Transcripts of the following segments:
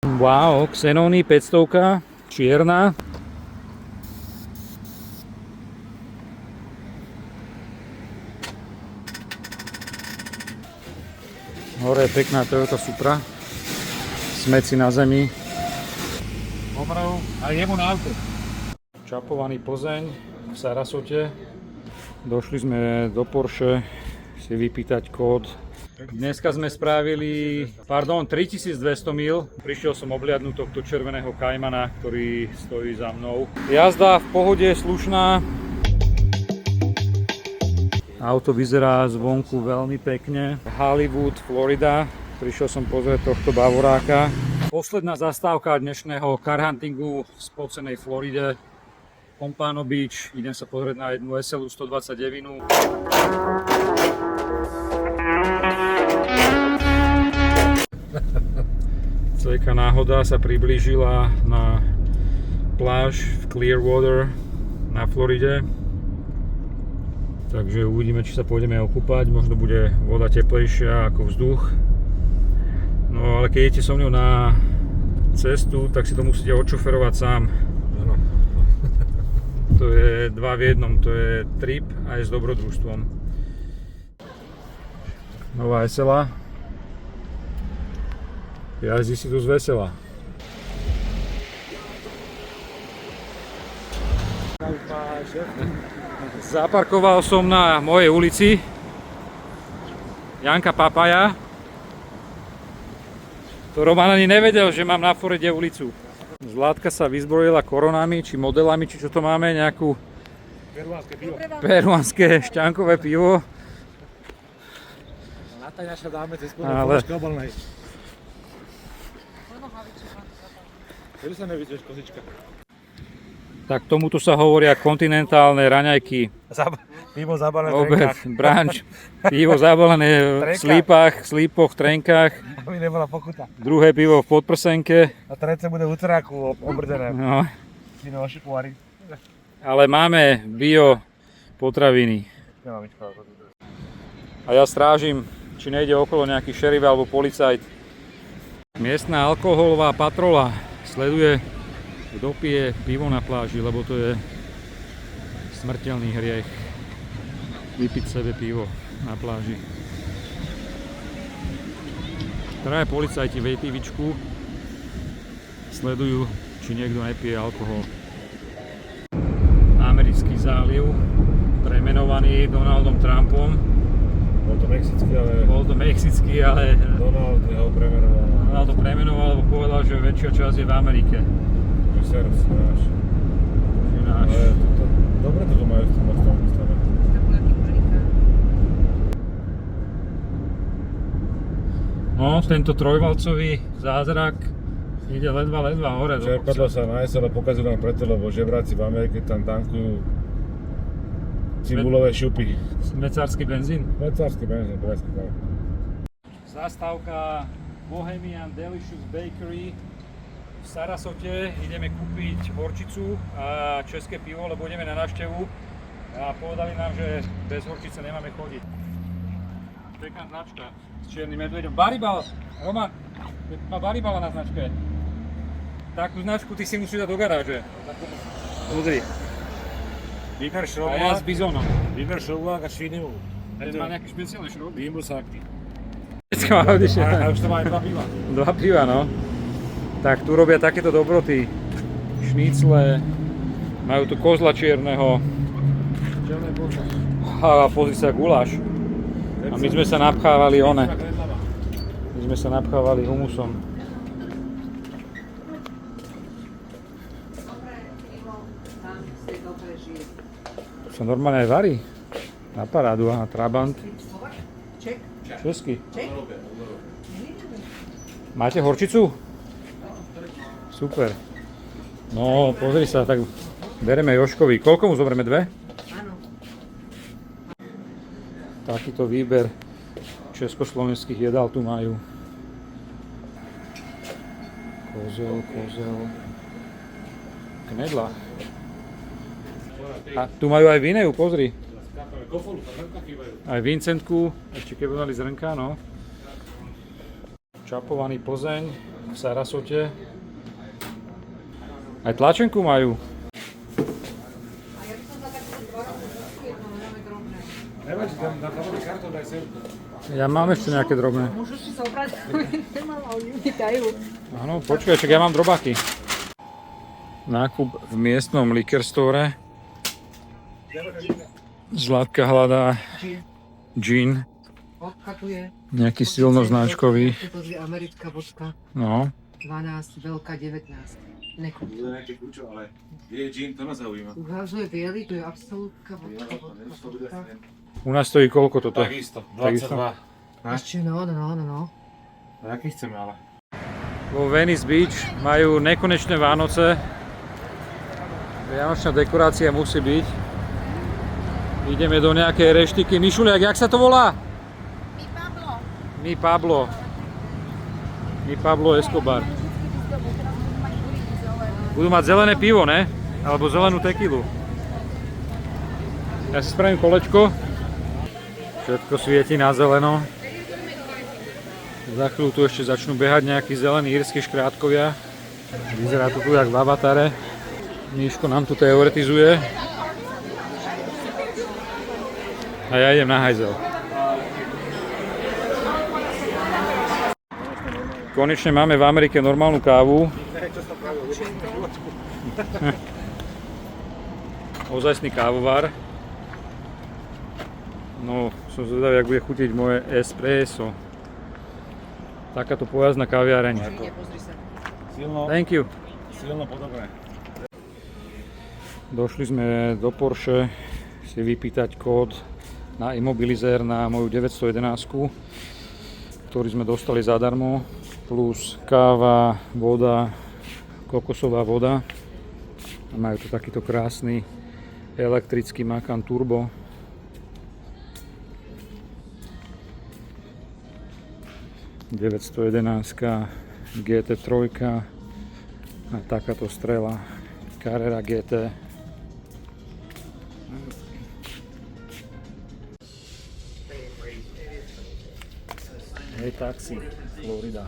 Wow, Xenony 500, čierna. Hore je pekná Toyota Supra. Smeci na zemi. Opravu a jemu na auto. Čapovaný Plzeň v Sarasote. Došli sme do Porsche si vypýtať kód. Dneska sme spravili 3200 mil. Prišiel som obhliadnúť tohto červeného Caymana, ktorý stojí za mnou. Jazda v pohode, slušná. Auto vyzerá zvonku veľmi pekne. Hollywood, Florida. Prišiel som pozrieť tohto Bavoráka. Posledná zastávka dnešného carhuntingu v spocenej Floride. Pompano Beach. Idem sa pozrieť na jednu SLU 129. Celá náhoda sa priblížila na pláž v Clearwater na Floride. Takže uvidíme, či sa pôjdeme okúpať. Možno bude voda teplejšia ako vzduch. No ale keď idete so mnou na cestu, tak si to musíte odšoferovať sám. Áno. To je dva v jednom, to je trip aj s dobrodružstvom. Nová SLA. Jazdí si tu zvesela. Zaparkoval som na mojej ulici. Janka Papaja. To Roman ani nevedel, že mám na Floride ulicu. Zlátka sa vyzbrojila koronami, či modelami, či čo to máme, nejakú Peruánske pivo. peruánske šťankové pivo. Na taj naša dáme cez Ale- ponožky obalnej. Kedy sa nevidíš, kozička? Tak tomuto sa hovoria kontinentálne raňajky. Pivo zabalené v Obed, trenkách. brunch, pivo zabalené v slípoch, trenkách. Aby nebola pokuta. Druhé pivo v podprsenke. A trece bude v uceráku obrdené. No, Sino ošipovári. ale máme bio potraviny. A ja strážim, či nejde okolo nejaký šerif alebo policajt. Miestna alkoholová patrola sleduje, kto pije pivo na pláži, lebo to je smrteľný hriech. Vypiť sebe pivo na pláži. Traja policajti v pivičku sledujú, či niekto nepije alkohol. Americký záliv, premenovaný Donaldom Trumpom. Bol to mexický, ale Bol to mexický, ale Donald ho premenoval. Donald to premenoval, lebo povedal, že väčšia časť je v Amerike. Servus, náš. Že náš. Ale dobre to majú s tým mostom vystavené. No, tento trojvalcový zázrak ide ledva hore do Čerpadlo kopca. sa na ale pokazujú nám preto, lebo žebráci v Amerike tam tankujú cibulové šupy. Mecársky benzín. Mecársky benzín, presne tak. Zastávka Bohemian Delicious Bakery v Sarasote. Ideme kúpiť horčicu a české pivo, lebo ideme na návštevu. A povedali nám, že bez horčice nemáme chodiť. Pekná značka s čiernym medveďom. Baribal! Roman, má Baribala na značke. Takú značku ty si musíš dať do garáže. Pozri. Výber A ja šroubovák, s bizónom. výber šroubovák a švínivú. Ten má nejaké špeciálne šrouby. Výmbusáky. A A už to má aj dva piva. Dva piva, no. Tak tu robia takéto dobroty. Šnícle, majú tu kozla čierneho. Čelné boža. A pozri sa, guláš. A my sme sa napchávali humusom. To sa normálne aj varí. Na parádu, aha, Trabant. Česky. Máte horčicu? Super. No, pozri sa, tak bereme Joškovi. Koľko mu zoberieme? Dve? Takýto výber československých jedál tu majú. Kozel. Knedla. A tu majú aj vineju, pozri. Aj Vincentku, ešte keby mali zrnka, no. Čapovaný Plzeň v v Sarasote. Aj tlačenku majú. Nevadí, tam kartón, daj sem. Ja mám ešte nejaké drobné. Môžu si zobrať, nemám, ale oni dajú. Áno, počkaj, čak ja mám drobáky. Nákup v miestnom liquor store. Zlatka hľadá gin. Vodka tu je. Nejaký silnoznačkový. Tu je americká vodka. No. 12, veľká 19. Nekúp. To je nejaké kľúčo, ale je gin, to ma zaujíma. Tu je biely, tu je absolútka vodka. U nás stojí koľko toto? Takisto, Takisto. 22. Ešte no. A aký chceme ale? Vo Venice Beach majú nekonečné Vánoce. Vianočná dekorácia musí byť. Ideme do nejakej reštiky. Mišuliak, jak sa to volá? Mi Pablo Escobar. Budú mať zelené pivo, ne? Alebo zelenú tequilu. Ja si spravím kolečko. Všetko svieti na zeleno. Za chvíľu tu ešte začnú behať nejakí zelení írsky škrátkovia. Vyzerá to tu jak v Avatare. Míško nám tu teoretizuje. A ja idem na hajzel. Konečne máme v Amerike normálnu kávu. Ozajstný kávovar. No, som zvedavý, jak bude chutiť moje espresso. Takáto pojazdná kaviareň. Thank you. Silno podobné. Došli sme do Porsche si vypýtať kód na imobilizér na moju 911, ktorý sme dostali zadarmo, plus káva, voda, kokosová voda. A majú tu takýto krásny elektrický Macan Turbo. GT3 a takáto strela Carrera GT. Hej, taxi, Florida.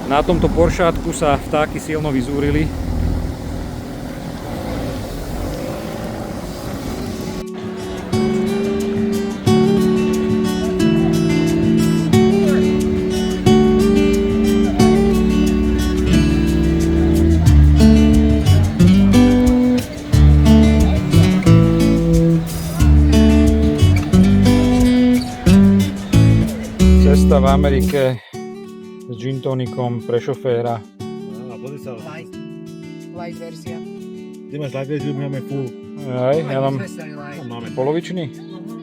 Na tomto Poršátku sa vtáky silno vyzúrili. Cesta v Amerike s gin tonikom pre šoféra. A pozri sa. Light verzia. Ty máš light verziu, my máme full. Aj, ja mám Máme. polovičný.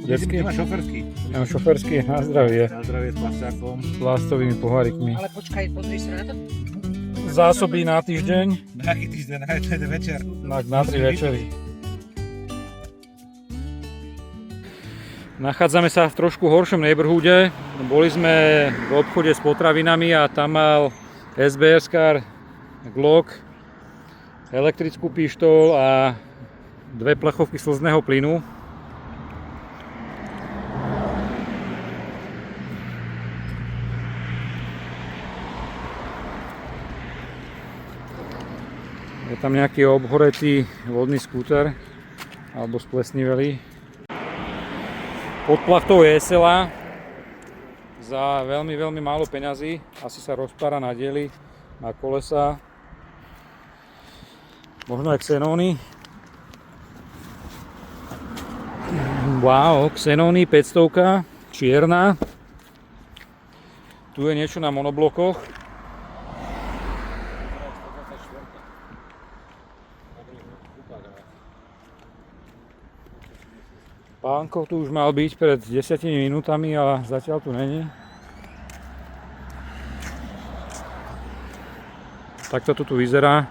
Detský. Ty máš šoferský. Ja mám šoférsky, na zdravie. Na zdravie s plastiakom. S plastovými pohárikmi. Ale počkaj, pozri sa na to. Zásoby na týždeň, Na aký týždeň, na jeden večer. na 3 večery. Nachádzame sa v trošku horšom neighborhoode. Boli sme v obchode s potravinami a tam mal SBS-kár Glock, elektrickú pištol a 2 plechovky slzného plynu. Je tam nejaký obhoretý vodný skúter alebo splesnivelý. Pod plachtou je SLA za veľmi málo peňazí. Asi sa rozpára na diely, má kolesa, možno aj Xenóny. Wow, Xenóny 500, čierna. Tu je niečo na monoblokoch. Pánkov tu už mal byť pred 10 minútami, ale zatiaľ tu není. Takto to tu vyzerá.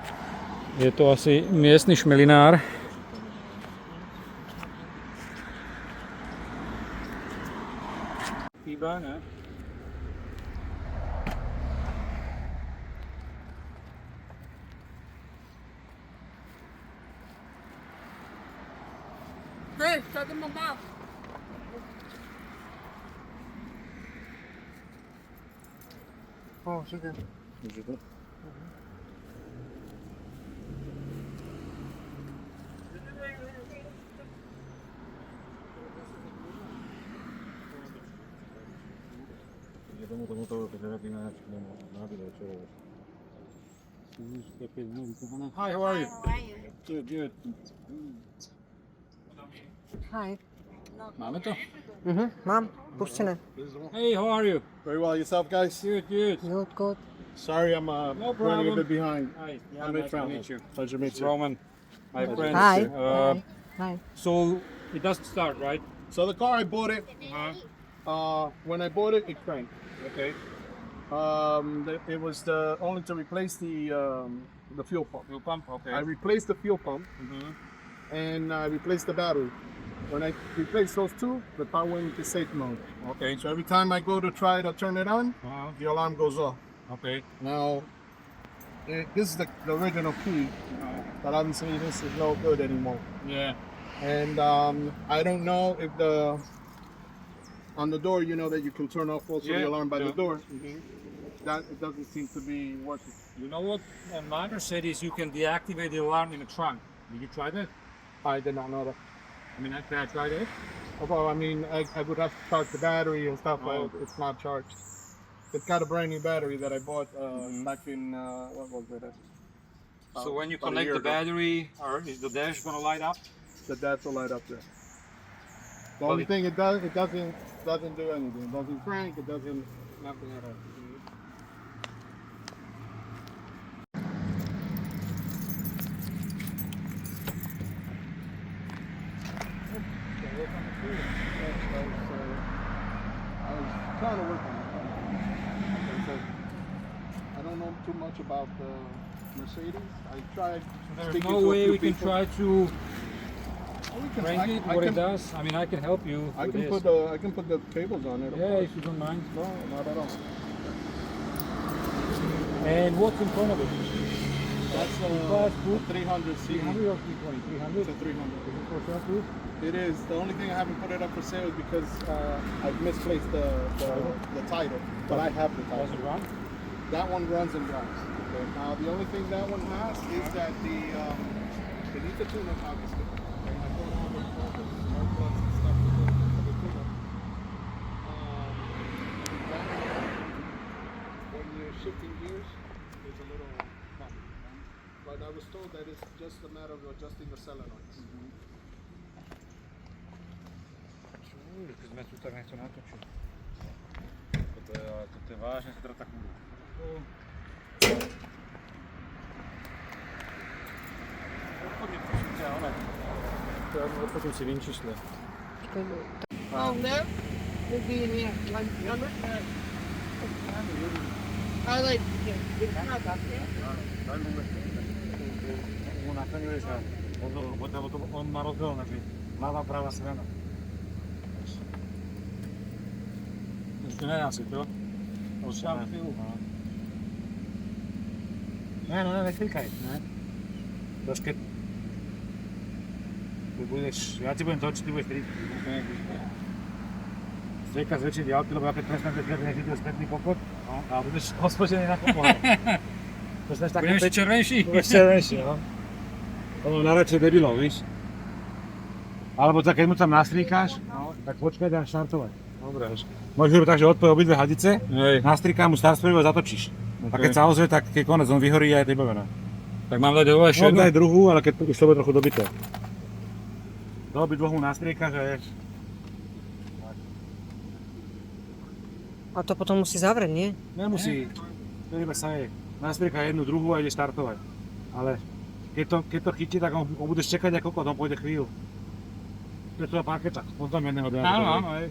Je to asi miestny šmelinár. Chýba, ne? Hej, tady mám. Oh, sugar. Už je to? Je tomuto, keď robí na nábilo, čo je. Hi, how are you? Good, good. Hi. Máme to? Mám, puštené. Hey, how are you? Very well, yourself, guys. Good, good. Good, good. Sorry, I'm No running a problem. bit behind. Hi, I'm Rich nice to Brown. meet you. Pleasure to meet It's you. Roman, my friend. Hi. Hi. So it doesn't start, right? So the car, I bought it. When I bought it, it cranked. Okay. It was only to replace the fuel pump. Fuel pump, okay. I replaced the fuel pump and I replaced the battery. When I replaced those two, the car went into safe mode. Okay. So every time I go to try to turn it on, the alarm goes off. Okay. Now, this is the original key, but obviously this is no good anymore. Yeah. And I don't know if on the door, you know that you can turn off also the alarm by the door. That it doesn't seem to be working. You know what Margaret said is you can deactivate the alarm in the trunk. Did you try that? I did not know that. I mean, I tried it. Although, I mean, I would have to charge the battery and stuff, but it's not charged. It's got a brand new battery that I bought back in, what was it? So when you about a connect year the ago. battery, is the dash gonna light up? The dash will light up there. The Well, only thing it doesn't do anything. It doesn't crank, it doesn't, nothing at all. I was trying to work on it. Like I said, I don't know too much about the Mercedes. I tried There's speaking no to a way few we can people. try to We can- crank it, I what can- it does. I mean, I can help you I with can this. put the cables on it. Of Yeah, course. if you don't mind. No, not at all. And what's in front of it? That's Class a group? 300 C. 300 or 320? 300? It's a 300. Is it for sale too? It is. The only thing I haven't put it up for sale is because I've misplaced the title, but I have the Does it title. run? That one runs and drives. Now the only thing that one has is that it needs a tune-up, obviously. And I bought all the spark plugs and stuff for the tune-up. When you're shifting gears, there's a little bump. But I was told that it's just a matter of adjusting the solenoids. Keď sme tu tak nechcel natočiť. Toto je vážne, sa teda tak Potom si vyčísle. Oh, no. We'll be in here. Like, I like, it's not up there. Nakoniec sa on má rozdiel medzi ľavá a pravá strana. Ešte nedá si to? Už tam chvíľu. Ne, neklikaj, ne? Keď ja ti budem točiť, ty budeš triť. Strieka zväčšiť diaľky, lebo ja keď presnem, keď nechci to spätný pokot a budeš ospočený na popohľad. Budeš červenší? Budeš červenší, no. To mám najradšej debilov, víš? Alebo tak, keď mu tam nastrikáš, tak počkaj, dám štartovať. Dobre. Môžeš robiť tak, že odpoj obidve hadice, nastrikám mu start sprevu a zatočíš. A keď sa ozve, tak keď konec, on vyhorí a je vybavená. Tak mám dať dole ešte jednu? Daj druhú, ale keď už to bude trochu dobité. Do obidvoch mu nastriekaš a ješ. A to potom musí zavrieť, nie? Nemusí. To iba sa je. Nastriekaj jednu, druhú a ideš štartovať. Ale keď to chytí, tak on budeš čekať ako kokot, on pôjde chvíľu. To je to paketa, on tam jedného dňa. Áno, hej.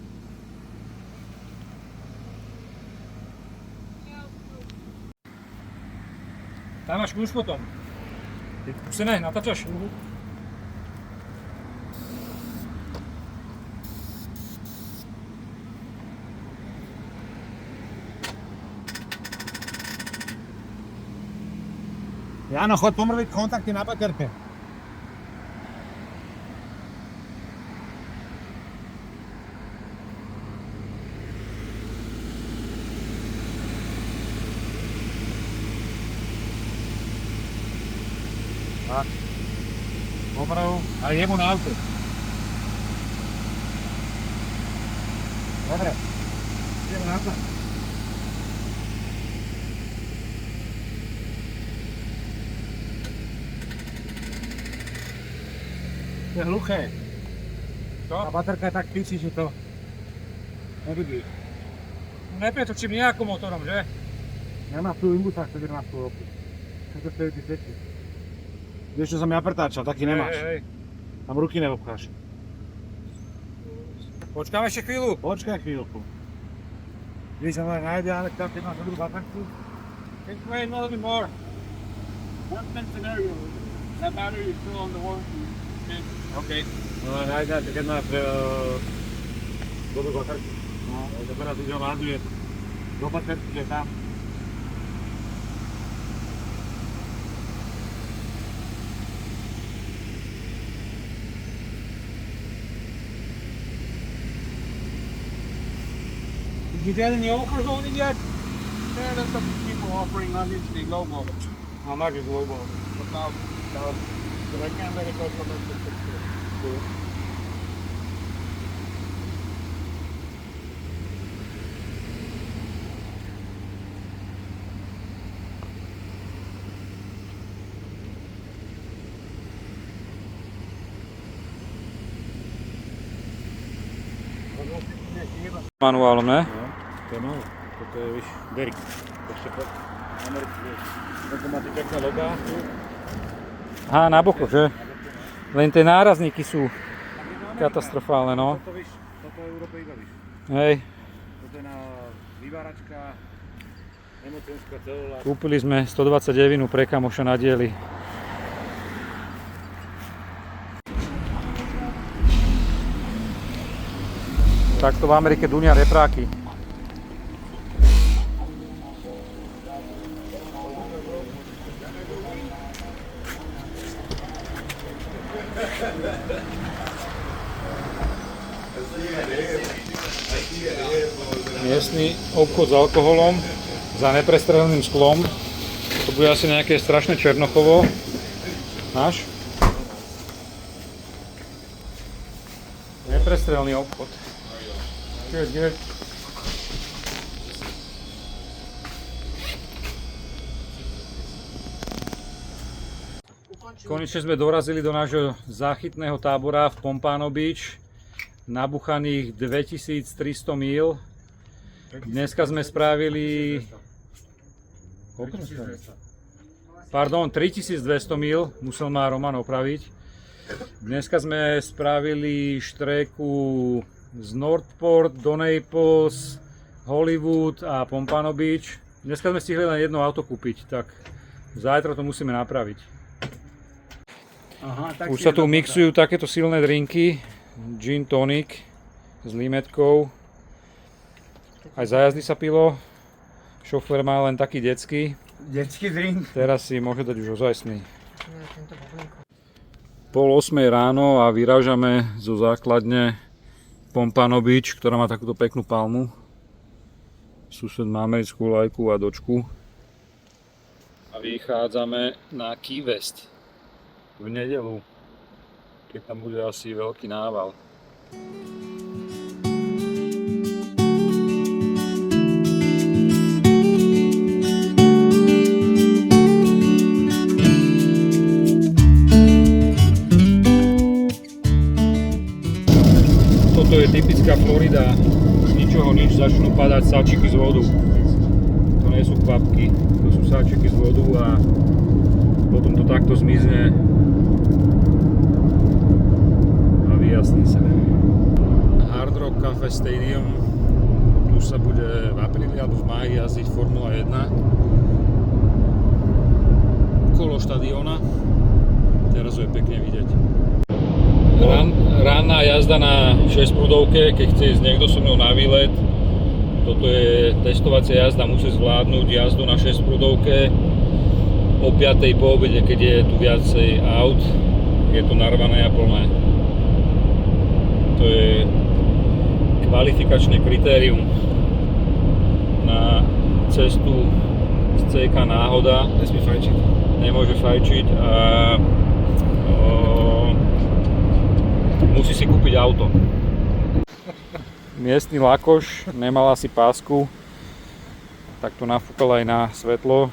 Tam máš kľúč potom. Už sa ne, natáčaš. Jano, chod pomrviť kontakty na baterke. Tak. Popravu, ale jemu na aute. Dobre. Ideme na to. To je hluché. Čo? Tá baterka je tak píči, že to nevidí. Nepretočím nejakým motorom, že? Nemá tu imbusách, ktorý má v roku. To stojí ty svetí. Vieš, čo som ja pretáčal, taký nemáš. Hej. Tam ruky neobcháš. Počkáme ešte chvíľu. Počkaj chvíľku. Vidíš, som len najde, ale tam keď máš dobrú baterku. Can you wait a little bit more? One scenario. That battery is still on the warranty. Okay. No najde, keď máš dobrú baterku. No, teraz už ho hľaduje do baterky, že tam. Did you get any offers on it yet? Yeah, there's some people offering obviously low voltage. How much is low ball? 1,000. But I can't let it go for less than 600. Manuálom, ne? No, to je malé. Toto je, víš, Derek. Ešte po Ameriku, vieš. Toto má tie pekné logá. Aha, na boku, že? Len tie nárazníky sú katastrofálne, no. Toto, víš, toto je Európe iba, víš. Hej. Toto je na vyváračka, emocenská celula. Kúpili sme 129 pre kamoša na diely. Takto v Amerike dunia repráky. Miestny obchod s alkoholom za neprestreleným sklom. To bude asi nejaké strašné Černochovo. Máš? Neprestrelný obchod. Good. Konečne sme dorazili do nášho záchytného tábora v Pompano Beach. Nabuchaných 2300 míl. Dneska sme spravili... Pardon, 3200 míl, musel ma Roman opraviť. Dneska sme spravili štréku z Northport do Naples, Hollywood a Pompano Beach. Dneska sme stihli len jedno auto kúpiť, tak zajtra to musíme napraviť. Aha, tak Už sa tu mixujú takéto silné drinky, gin tonic s limetkou. Aj za jazdy sa pilo, šofér má len taký detský. detský drink. Teraz si môže dať už ozajstný. 7:30 ráno a vyrážame zo základne Pompano Beach, ktorá má takúto peknú palmu. Sused má americkú lajku a dočku. A vychádzame na Key West v nedeľu, keď tam bude asi veľký nával. Toto je typická Florida, z ničoho nič začnú padať sáčiky z vodu. To nie sú kvapky, to sú sáčiky z vodu a potom to takto zmizne a vyjasní sa. Hard Rock Cafe Stadium, tu sa bude v apríli alebo v máji jazdiť Formula 1 okolo štadióna, teraz ho je pekne vidieť. Ranná jazda na 6-prúdovke, keď chce ísť niekto so mnou na výlet. Toto je testovacia jazda, musí zvládnuť jazdu na 6-prúdovke o 5:00 po obede, keď je tu viacej aut, je tu narvané a plné. To je kvalifikačné kritérium na cestu z CK Náhoda. Nesmí fajčiť. nemôže fajčiť a musí si kúpiť auto. Miestny lakoš nemal asi pásku, tak to nafúkal aj na svetlo.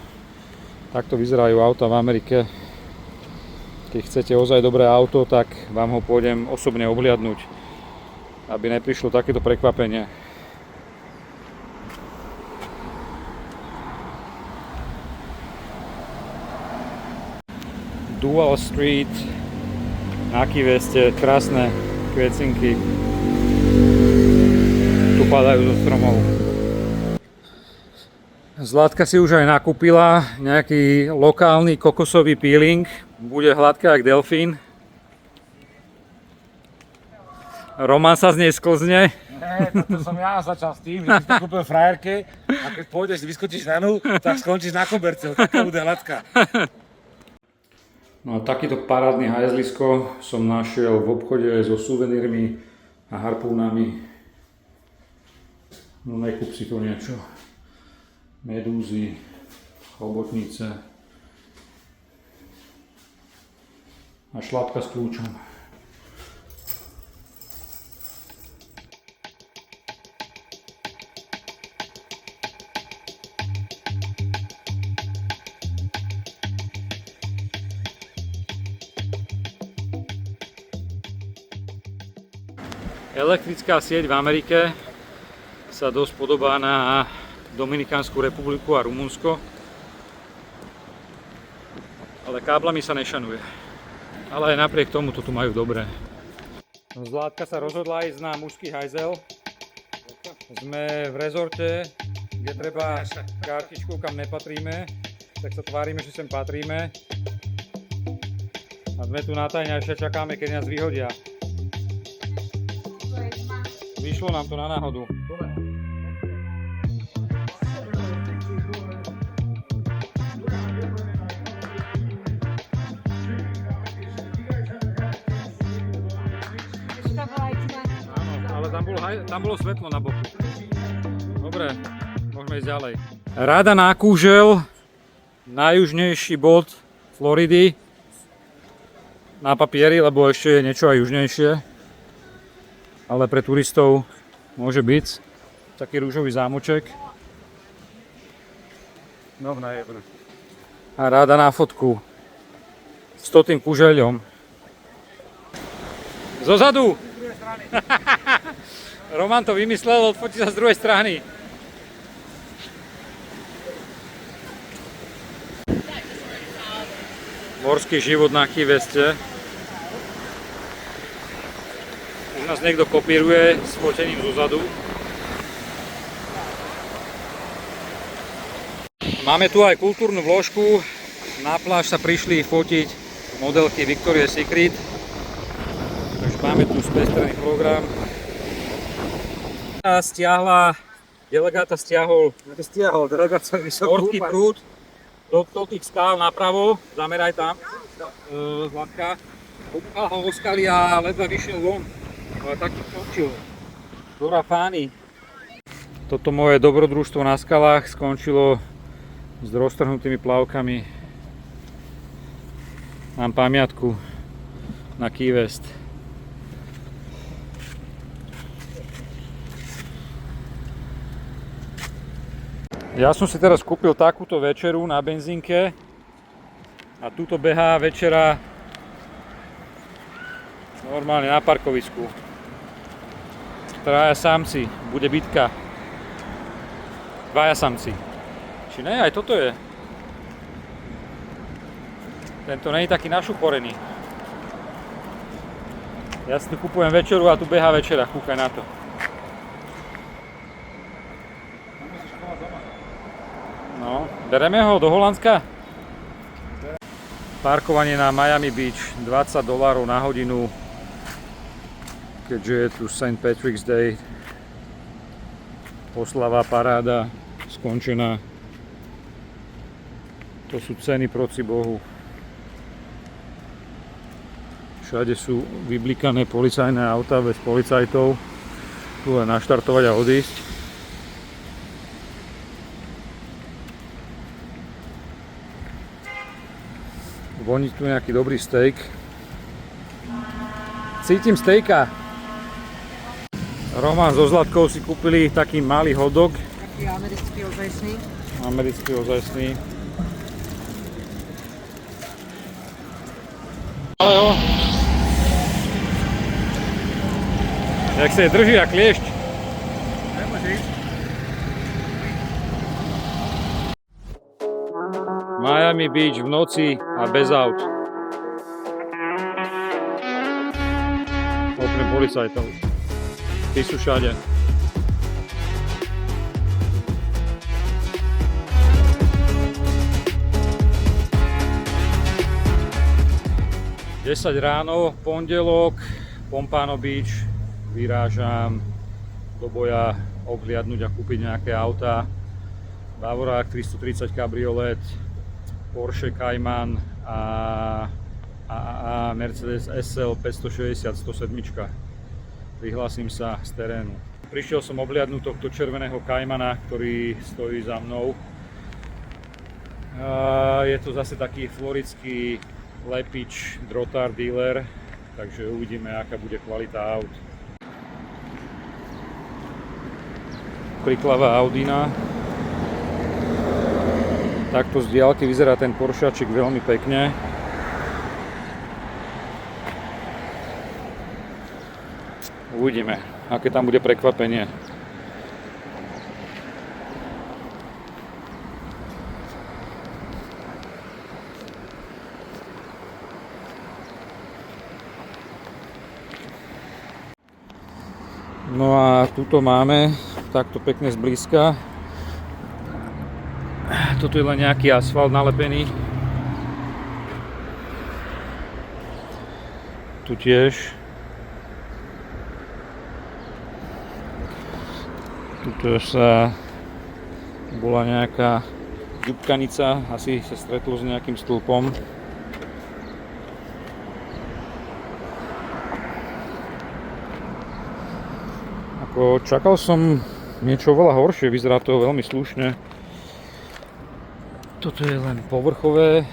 Takto vyzerajú auta v Amerike. Keď chcete ozaj dobré auto, tak vám ho pôjdem osobne obhliadnúť, aby neprišlo takéto prekvapenie. Dual Street na Key Weste, krásne kvecinky tu padajú zo stromov. Zlatka si už aj nakúpila nejaký lokálny kokosový peeling, bude hladká jak delfín. Roman sa z nej sklzne. To som ja začal s tým, že si to kúpil frajerke a keď pôjdeš, vyskočíš na nul, tak skončíš na koberce, taká bude hladká. No a takýto parádny hajzlisko som našiel v obchode so suvenírmi a harpúnami. No nekúp si to niečo. Medúzy, chobotnice a šlápka s kľúčom. Elektrická sieť v Amerike sa dosť podobá na Dominikánsku republiku a Rumunsko, ale káblami sa nešanuje. Ale aj napriek tomu to tu majú dobré. Zlátka sa rozhodla ísť na mužský hajzel. Sme v rezorte, kde treba kartičku, kam nepatríme, tak sa tvárime, že sem patríme. A sme tu na tajne a ešte čakáme, keď nás vyhodia. Vyšlo nám to na náhodu. Tam bolo svetlo na boku. Dobre, môžeme ísť ďalej. Rada na Kúžel, najjužnejší bod Floridy. Na papieri, lebo ešte je niečo aj južnejšie. Ale pre turistov môže byť taký rúžový zámoček. No, najebne. A ráda na fotku s tým kužeľom. Zozadu! Roman to vymyslel, odfotí sa z druhej strany. Morský život na Key Weste. Už nás niekto kopíruje s fotením zozadu. Máme tu aj kultúrnu vložku. Na pláž sa prišli fotiť modelky Victoria's Secret. Takže máme tu spestrený program. Delegáta stiahol horský prúd do tých skál napravo, zameraj tam, Zlatka. Obúchal ho o skaly a ledva vyšiel von, ale taký skončil. Dora Fány. Toto moje dobrodružstvo na skalách skončilo s roztrhnutými plavkami. Mám pamiatku na Key West. Ja som si teraz kúpil takúto večeru na benzínke a tuto behá večera normálne na parkovisku. Traja samci, bude bitka. Dvaja samci. Či ne, aj toto je. Tento nie je taký našuporený. Ja si tu kúpujem večeru a tu behá večera, kúkaj na to. No, bereme ho do Holandska? Parkovanie na Miami Beach, $20 na hodinu, keďže je tu St. Patrick's Day, oslava, paráda, skončená. To sú ceny proci Bohu. Všade sú vyblikané policajné autá bez policajtov, tu len naštartovať a odísť. Voní tu nejaký dobrý steak. Cítim steaka. Roman so Zlatkou si kúpili taký malý hotdog. Taký americký ozajstný. Americký ozajstný. Ale jo. Jak sa je drží jak kliešť. Miami Beach v noci a bez aut. Okrem policajtov. Tí sú všade. Desať ráno, pondelok, Pompano Beach, vyrážam do boja obhliadnúť a kúpiť nejaké autá. Bavorák 330 kabriolet, Porsche Cayman a Mercedes SL 560 107. Prihlásim sa z terénu. Prišiel som obhliadnúť tohto červeného Caymana, ktorý stojí za mnou. Je to zase taký floridský lepič drotár dealer, takže uvidíme, aká bude kvalita aut. Priklavá Audina. Takto z diaľky vyzerá ten Poršačik veľmi pekne. Uvidíme, aké tam bude prekvapenie. No a tuto máme takto pekne zblízka. Toto je len nejaký asfalt nalepený. Tu tiež. Tuto sa bola nejaká ďubkanica, asi sa stretlo s nejakým stĺpom. Čakal som niečo veľa horšie, vyzerá to veľmi slušne. Toto je len povrchové.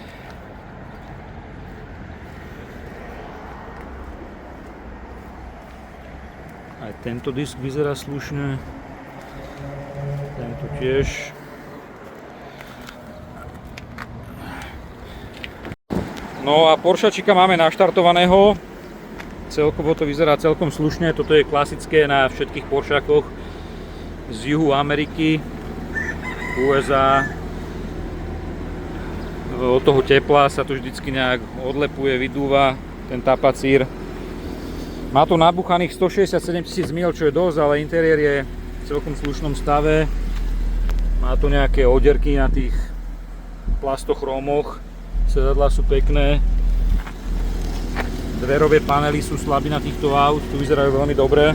Aj tento disk vyzerá slušne. Tento tiež. No a Poršačika máme naštartovaného. Celkovo to vyzerá celkom slušne. Toto je klasické na všetkých Poršakoch z juhu Ameriky, USA. Od toho tepla sa to vždycky nejak odlepuje, vydúva ten tapacír. Má to nabuchaných 167 000 mil, čo je dosť, ale interiér je v celkom slušnom stave. Má to nejaké odierky na tých plastochrómoch. Sedadlá sú pekné. Dverové panely sú slabé na týchto aut, tu vyzerajú veľmi dobre.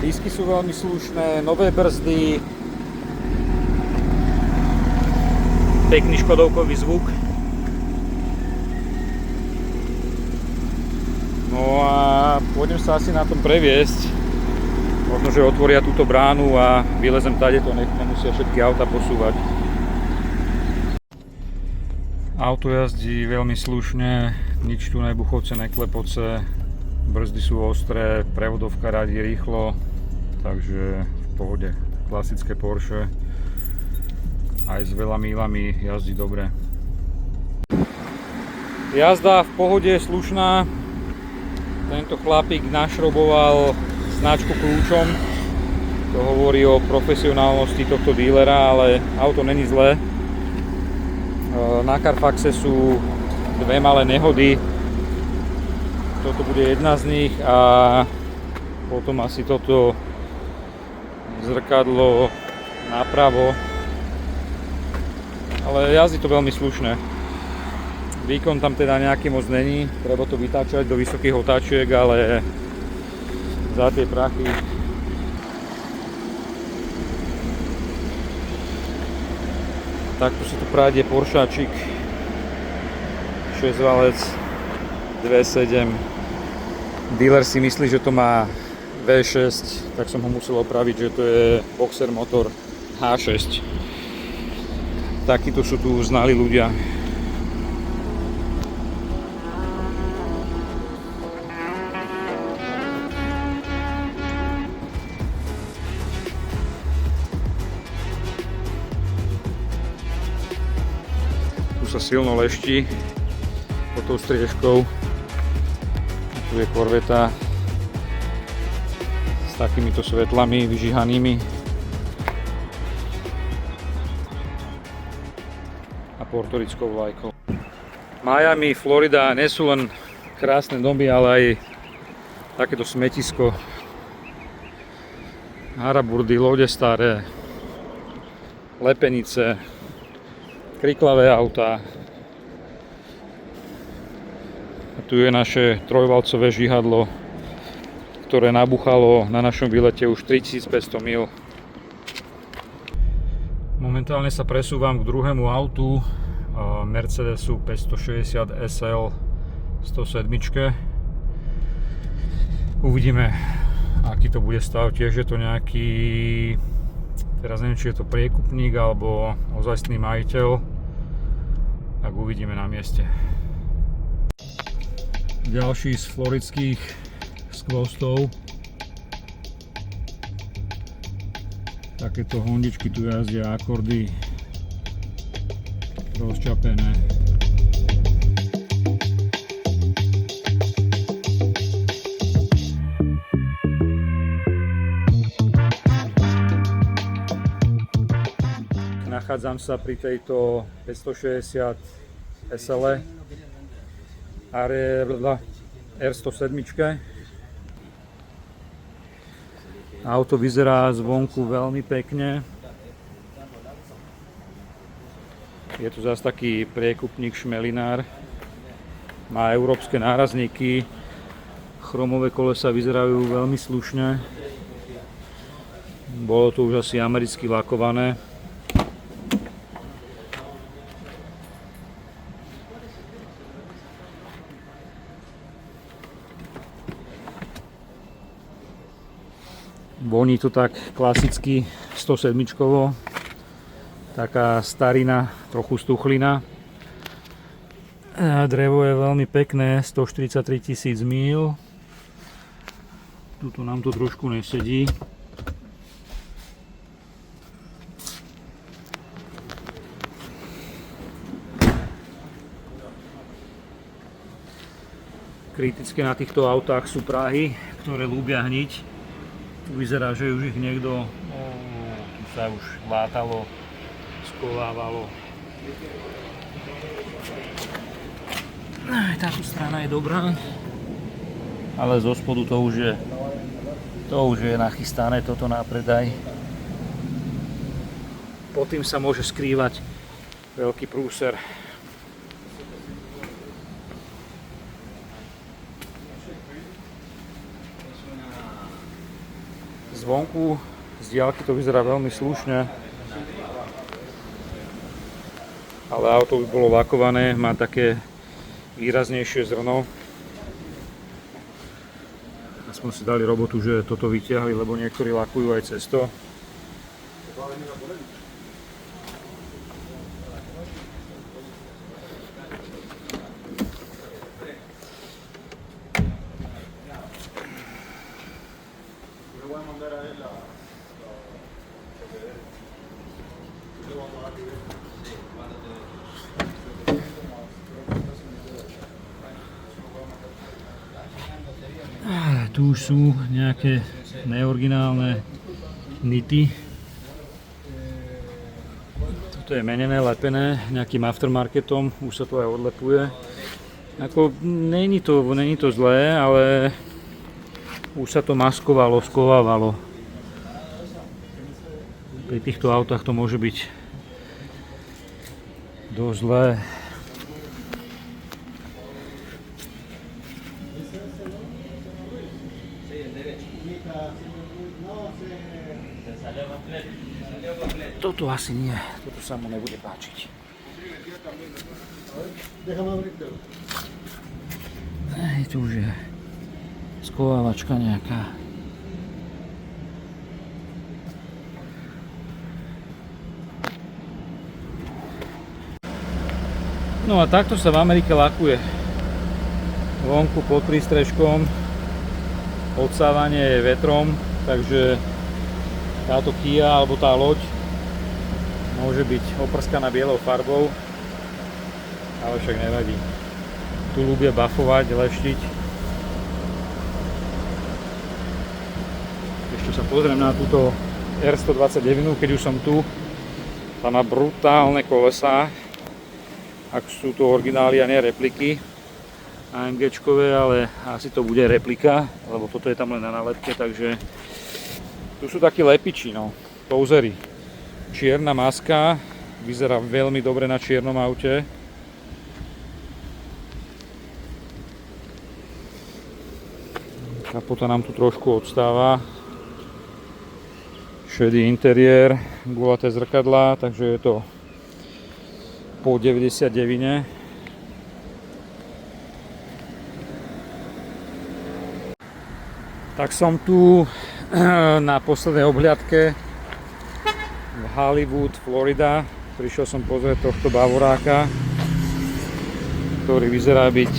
Disky sú veľmi slušné, nové brzdy. Pekný škodovkový zvuk. No a pôjdem sa asi na tom previesť. Možno, že otvoria túto bránu a vylezem tady, to nemusia všetky auta posúvať. Auto jazdí veľmi slušne, nič tu nebuchovce, neklepoce, brzdy sú ostré, prevodovka radí rýchlo, takže v pohode. Klasické Porsche, aj s veľa mílami jazdí dobre. Jazda v pohode, slušná. Tento chlapík našroboval značku kľúčom, to hovorí o profesionálnosti tohto dílera, ale auto není zlé. Na Carfaxe sú dve malé nehody, toto bude jedna z nich a potom asi toto zrkadlo napravo, ale jazdí to veľmi slušne. Výkon tam teda nejaký moc není, treba to vytáčať do vysokých otáčiek, ale za tie prachy takto si tu práde Poršačik 6-valec 2.7. Dealer si myslí, že to má V6, tak som ho musel opraviť, že to je boxer motor H6. Takíto sú tu znali ľudia. sa silno leští pod tou striežkou. Tu je Corvetta s takýmito svetlami vyžihanými a portorickou vlajkou. Miami, Florida nie sú len krásne domy, ale aj takéto smetisko. Haraburdy, lode staré, lepenice, kriklavé autá. A tu je naše trojvalcové žihadlo, ktoré nabuchalo na našom výlete už 3500 mil. Momentálne sa presúvam k druhému autu, Mercedesu 560 SL 107. Uvidíme, aký to bude stav. Tiež je to nejaký, teraz neviem, či je to priekupník alebo ozajstný majiteľ, tak uvidíme na mieste. Ďalší z floridských skvostov. Takéto hondičky tu jazdia, akordy rozčapené. Nachádzam sa pri tejto 560 SL R107. Auto vyzerá zvonku veľmi pekne. Je to zase taký priekupník šmelinár. Má európske nárazníky. Chromové kolesa vyzerajú veľmi slušne. Bolo to už asi americky lakované. Voní to tak klasicky 107-kovo, taká starina, trochu stuchlina. Drevo je veľmi pekné, 143 000 míl. Tuto nám to trošku nesedí. Kritické na týchto autách sú práhy, ktoré ľúbia hniť. Tu vyzerá, že už ich niekto, tu sa už látalo, skovávalo. Táto strana je dobrá, ale zo spodu to už je nachystané, toto na predaj. Pod tým sa môže skrývať veľký prúser. Zvonku z diaľky to vyzerá veľmi slušne, ale auto už bolo lakované, má také výraznejšie zrno. Aspoň si dali robotu, že toto vytiahli, lebo niektorí lakujú aj cez to. Tu už sú nejaké neoriginálne nity. Toto je menené, lepené nejakým aftermarketom, už sa to aj odlepuje. Ako, není to zlé, ale už sa to maskovalo, skovávalo. Pri týchto autách to môže byť dosť zlé. Toto asi nie, toto sa mu nebude páčiť. Tu už je skovávačka nejaká. No a takto sa v Amerike lakuje. Vonku pod prístrežkom, odsávanie vetrom, takže táto Kia alebo tá loď môže byť oprskaná bielou farbou. ale však nevadí. Tu ľúbia bafovať, leštiť. Ešte sa pozriem na túto R129, keď už som tu. Tá má brutálne kolesá. Ak sú to originály a nie repliky. AMGčkové, ale asi to bude replika, lebo toto je tam len na nálepke, takže tu sú takí lepiči, no, pouzery. Čierna maska, vyzerá veľmi dobre na čiernom aute. Kapota nám tu trošku odstáva. Šedý interiér, gulaté zrkadlá, takže je to po 99. Tak som tu na poslednej obhliadke v Hollywood, Florida. Prišiel som pozrieť tohto bavoráka, ktorý vyzerá byť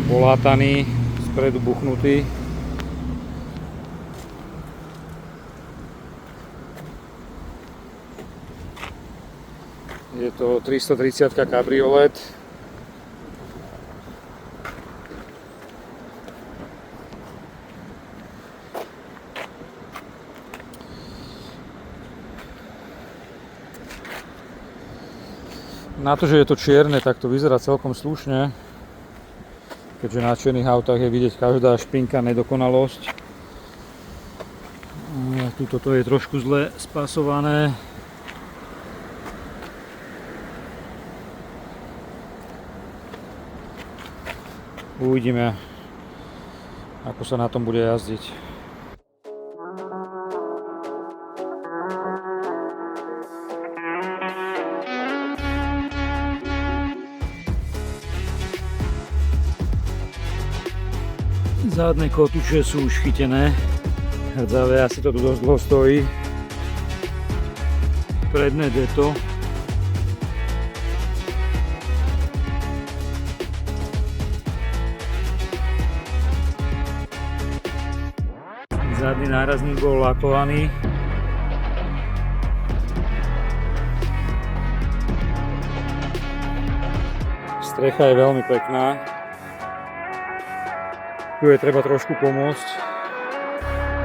polátaný, spredu buchnutý. Je to 330 kabriolet. Na to, že je to čierne, tak to vyzerá celkom slušne, keďže na čiernych autách je vidieť každá špinka, nedokonalosť. Tuto to je trošku zle spasované. Uvidíme, ako sa na tom bude jazdiť. Zadné kotúče sú už chytené, hrdzavé, asi to tu dosť dlho stojí. Predné deto. Zadný nárazník bol lakovaný. Strecha je veľmi pekná. Tu je treba trošku pomôcť.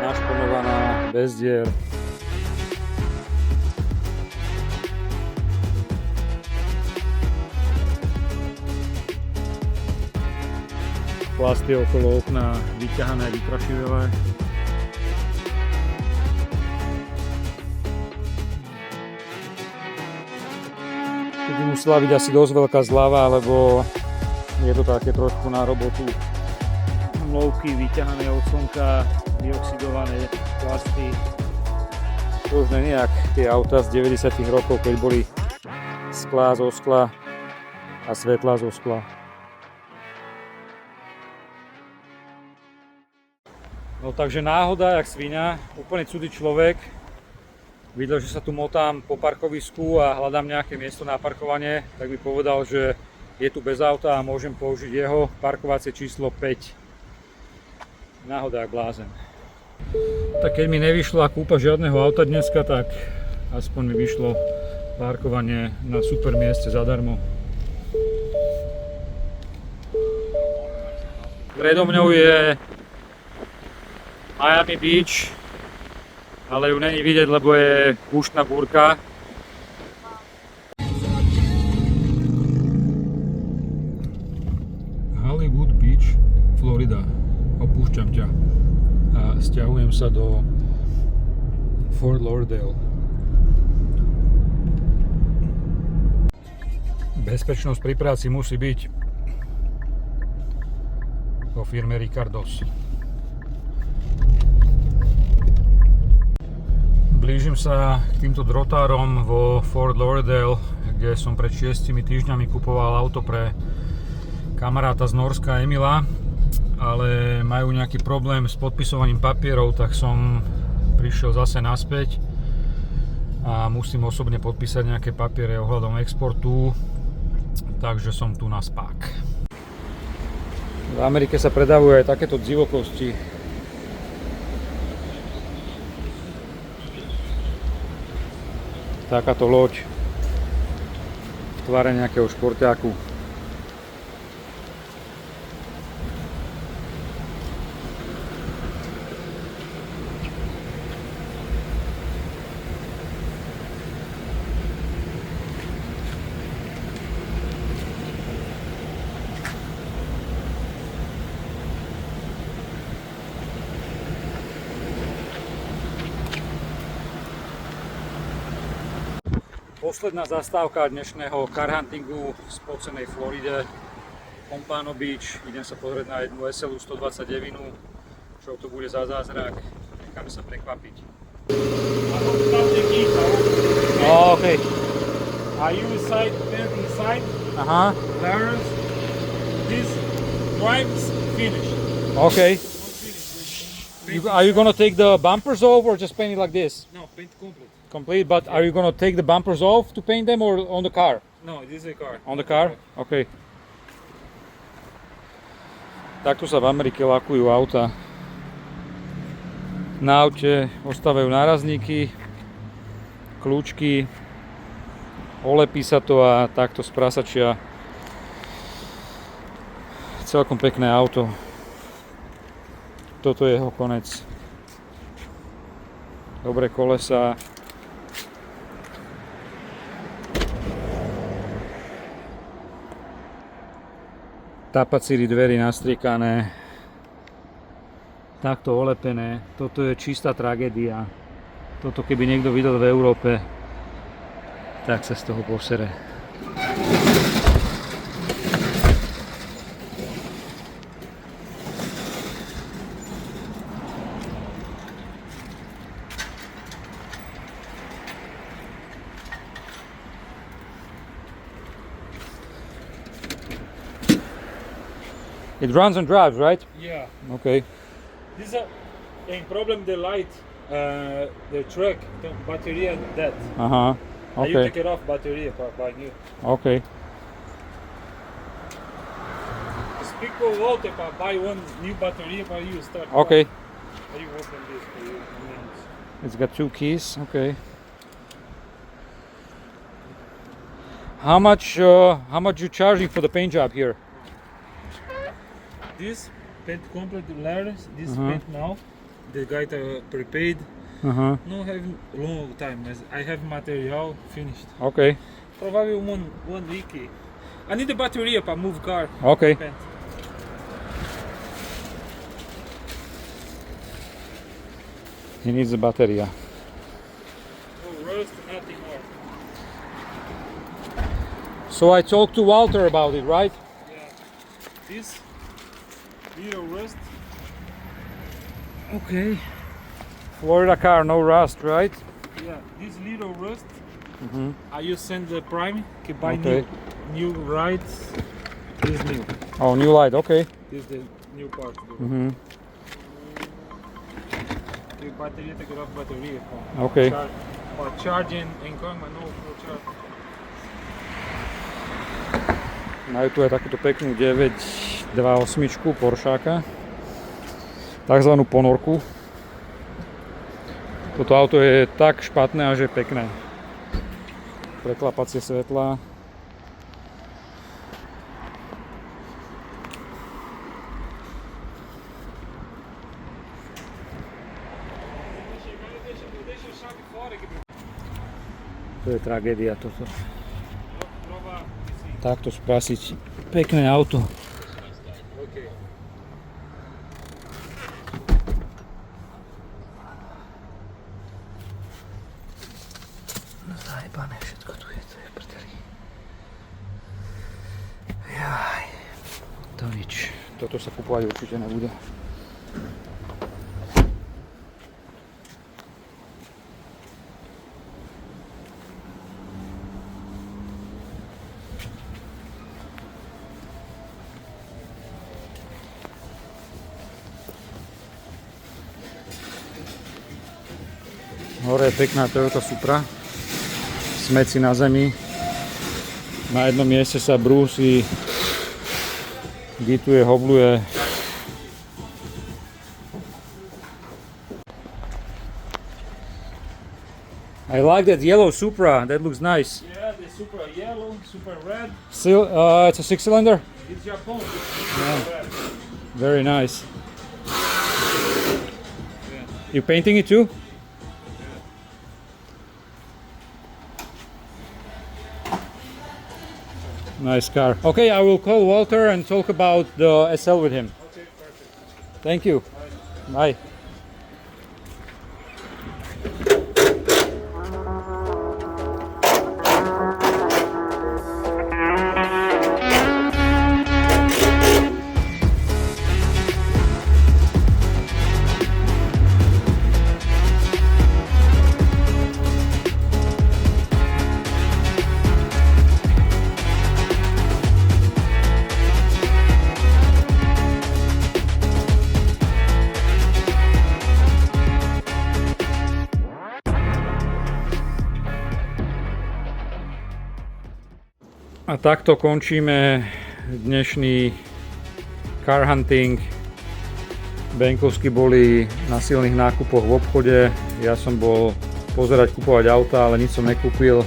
Našponovaná, bez dier. Plasty okolo okna vyťahané, vyprašivé. Tu by musela byť asi dosť veľká zľava, lebo je to také trošku na robotu. Mlovky vyťahané od slnka, dioxidované plasty. To už nie je jak tie autá z 90 rokov, keď boli sklá zo skla a svetlá zo skla. No takže náhoda, jak sviňa, úplne cudzí človek. Videl, že sa tu motám po parkovisku a hľadám nejaké miesto na parkovanie, tak by povedal, že je tu bez auta a môžem použiť jeho parkovacie číslo 5. Náhoda jak blázen. Tak keď mi nevyšla kúpa žiadneho auta dneska, tak aspoň mi vyšlo parkovanie na super mieste zadarmo. Predo mňou je Miami Beach, ale ju není vidieť, lebo je púštna búrka. Hollywood Beach, Florida. Opúšťam ťa a sťahujem sa do Fort Lauderdale. Bezpečnosť pri práci musí byť vo firme Ricardos. Blížim sa k týmto drotárom vo Fort Lauderdale, kde som pred 6 týždňami kupoval auto pre kamaráta z Norska, Emila, ale majú nejaký problém s podpisovaním papierov, tak som prišiel zase naspäť a musím osobne podpísať nejaké papiere ohľadom exportu, takže som tu na spák. V Amerike sa predávajú aj takéto divokosti. Takáto loď v tvare nejakého šporťáku. Posledná zastávka dnešného car huntingu v spocenej Floride, Pompano Beach. Idem sa pozrieť na jednu SLU 129, čo to bude za zázrak. Necháme sa prekvapiť. Okay. Are you inside? Aha. Clarence? This drive's finished. Okay. Are you gonna take the bumpers off or just paint it like this? No, paint complete. Complete, but are you gonna take the bumpers off to paint them or on the car? No, this is a car. On the car? Okay. Takto sa v Amerike lakujú auta. Na aute ostávajú nárazníky, kľúčky, olepí sa to a takto sprásačia. Celkom pekné auto. Toto je jeho konec. Dobré kolesa. Tapacíry dverí nastriekané. Takto olepené. Toto je čistá tragédia. Toto keby niekto videl v Európe, tak sa z toho posere. It runs and drives, right? Yeah. Okay. This is a problem. The light, the truck, the battery is dead. Aha. You Okay. take it off battery by new. Okay. Speak for water, but buy one new battery by you start. Okay. You open this for you. It's got two keys. Okay. How much you charging for the paint job here? This paint complete layers. This Uh-huh. paint now. The guy prepaid. Uh-huh. No have long time. I have material finished. Okay. Probably one week. I need the battery if I move car. Okay. Paint. He needs a bateria. No rust, nothing more. So I talked to Walter about it, right? Yeah. This little rust. Okay. Florida car, no rust, right? Yeah. This little rust. Mhm. I just send the prime. Can buy Okay. new rides. This new. Oh, new light. Okay. This the new part. Mhm. The battery take it off battery. Okay. For charging income, no charge. Majú tu aj takúto peknú 928 Porscháka. Takzvanú ponorku. Toto auto je tak špatné, až je pekné. Preklapacie svetlá. To je tragédia toto. Takto spasiť pekné auto. Okay. No zajebané, všetko tu je, to je v prdeli. Jaj. To nič. Toto sa kupovať určite nebude. Hore je pekná Toyota Supra. Smeci na zemi. Na jednom mieste sa brúsi, gituje, hobluje. I like that yellow Supra. That looks nice. Yeah, the super yellow, super red. Still, it's a 6-cylinder. It's Japan. Red. Very nice. You painting it too? Nice car. Okay, I will call Walter and talk about the SL with him. Okay, perfect. Thank you. Bye. A takto končíme dnešný car hunting. Benkovskí boli na silných nákupoch v obchode. Ja som bol pozerať kupovať auta, ale nič som nekúpil,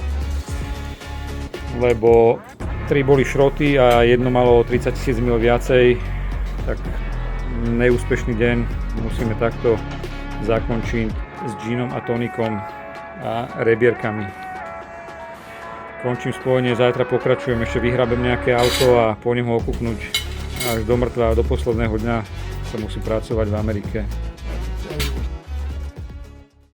lebo 3 boli šroty a jedno malo 30 000 mil viacej. Tak neúspešný deň, musíme takto zakončiť s džínom a tonikom a rebierkami. Končím spojenie, zajtra pokračujem, ešte vyhrabem nejaké auto a pôjdem ho okúknuť až do mŕtva, do posledného dňa sa musí pracovať v Amerike.